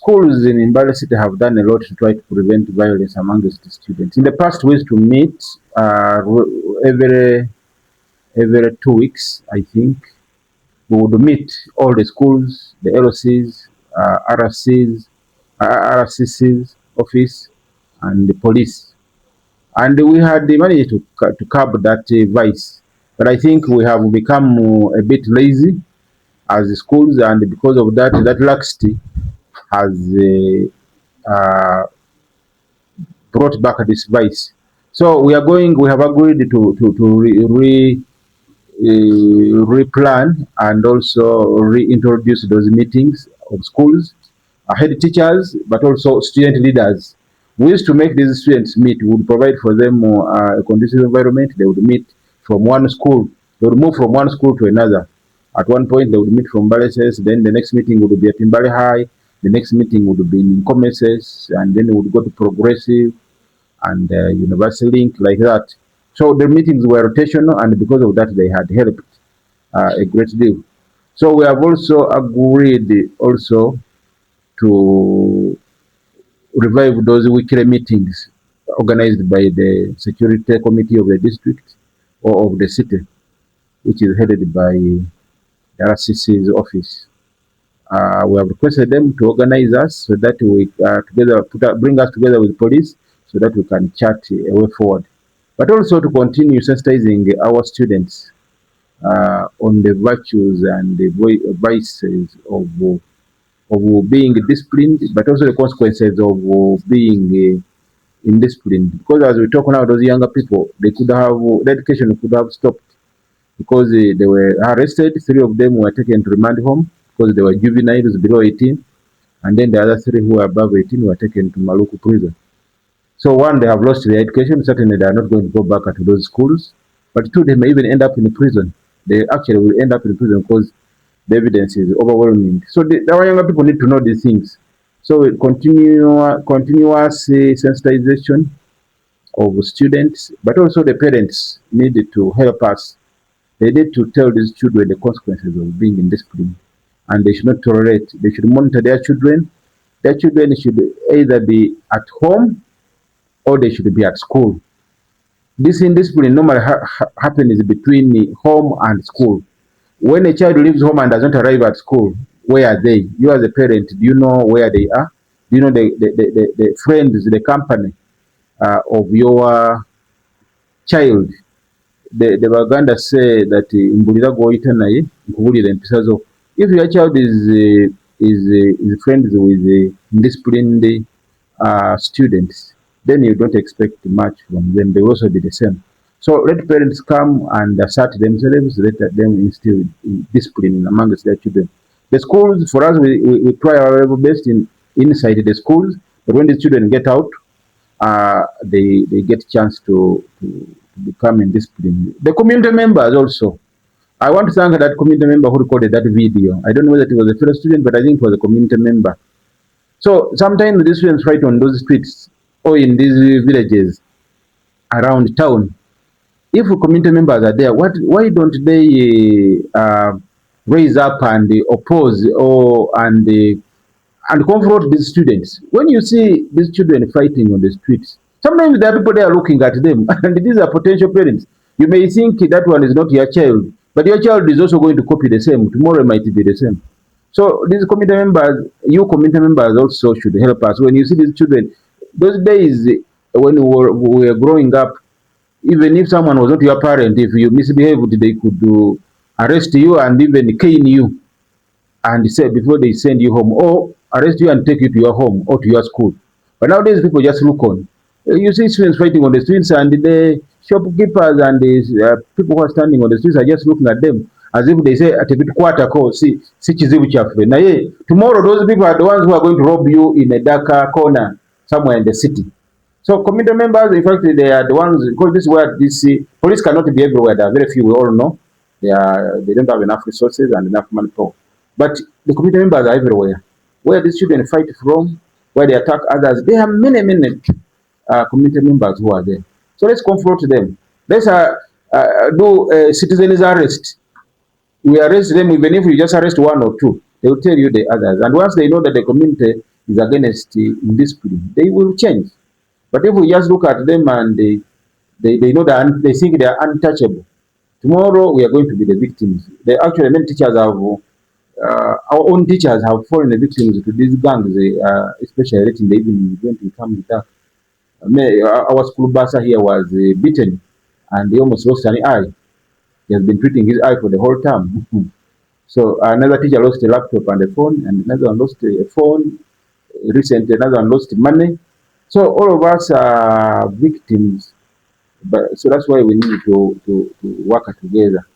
schools in Mbale City have done a lot to try to prevent violence amongst the students. In the past, we used to meet every 2 weeks, I think. We would meet all the schools, the LOCs, RCCs office, and the police. And we had managed to curb that vice. But I think we have become a bit lazy as the schools, and because of that, that laxity has brought back this vice. So we have agreed to replan and also reintroduce those meetings of schools, head teachers, but also student leaders. We used to make these students meet. We would provide for them a conducive environment. They would meet from one school. They would move from one school to another. At one point, they would meet from Mbale S.S. Then the next meeting would be at Mbale High. The next meeting would be in S.S. And then they would go to Progressive and University Link, like that. So the meetings were rotational, and because of that, they had helped a great deal. So we have also agreed also to revive those weekly meetings organized by the security committee of the district or of the city, which is headed by the RCC's office. We have requested them to organize us so that we bring us together with police so that we can chart a way forward. But also to continue sensitizing our students on the virtues and the vices of being disciplined, but also the consequences of being indisciplined. Because as we talk now, those younger people, the education could have stopped because they were arrested. 3 of them were taken to remand home because they were juveniles below 18, and then the other 3 who were above 18 were taken to Maluku prison. So one, they have lost their education. Certainly, they are not going to go back to those schools. But 2, they may even end up in prison. They actually will end up in prison because the evidence is overwhelming. So our younger people need to know these things. So continuous sensitization of students, but also the parents needed to help us. They need to tell these children the consequences of being indisciplined, and they should not tolerate. They should monitor their children. Their children should either be at home or they should be at school. This indiscipline normally happens between home and school. When a child leaves home and doesn't arrive at school, where are they? You as a parent, do you know where they are? Do you know the friends, the company of your child? The Baganda say that if your child is friends with indisciplined students, then you don't expect much from them. They will also be the same. So let parents come and assert themselves, let them instill discipline amongst their children. The schools, for us, we try our level best inside the schools, but when the children get out, they get a chance to become indisciplined. The community members also. I want to thank that community member who recorded that video. I don't know whether it was a fellow student, but I think it was a community member. So sometimes the students fight on those streets or in these villages around town. If community members are there, why don't they raise up and oppose and confront these students? When you see these children fighting on the streets, sometimes there are people there looking at them, and these are potential parents. You may think that one is not your child, but your child is also going to copy the same. Tomorrow it might be the same. So these community members, you community members also should help us. When you see these children, those days when we were growing up, even if someone was not your parent, if you misbehaved, they could arrest you and even cane you, and say before they send you home, or arrest you and take you to your home or to your school. But nowadays people just look on. You see students fighting on the streets, and the shopkeepers and the people who are standing on the streets are just looking at them as if they say at a bit quarter call, see chizibu chafe. Now, tomorrow those people are the ones who are going to rob you in a darker corner somewhere in the city. So community members, in fact, they are the ones, because this is where this police cannot be everywhere. There are very few, we all know. They don't have enough resources and enough manpower. But the community members are everywhere. Where these children fight from, where they attack others, there are many community members who are there. So let's confront them. Let's do a citizen's arrest. We arrest them, even if we just arrest 1 or 2, they will tell you the others. And once they know that the community is against indiscipline, they will change. But if we just look at them and they know that they think they are untouchable, tomorrow we are going to be the victims. They actually, many teachers have, our own teachers have fallen the victims to these gangs, especially late in the evening when we come with that. Our school bursar here was beaten and he almost lost an eye. He has been treating his eye for the whole term. So another teacher lost a laptop and a phone, and another one lost a phone. Recently, another one lost money. So all of us are victims. But so that's why we need to work together.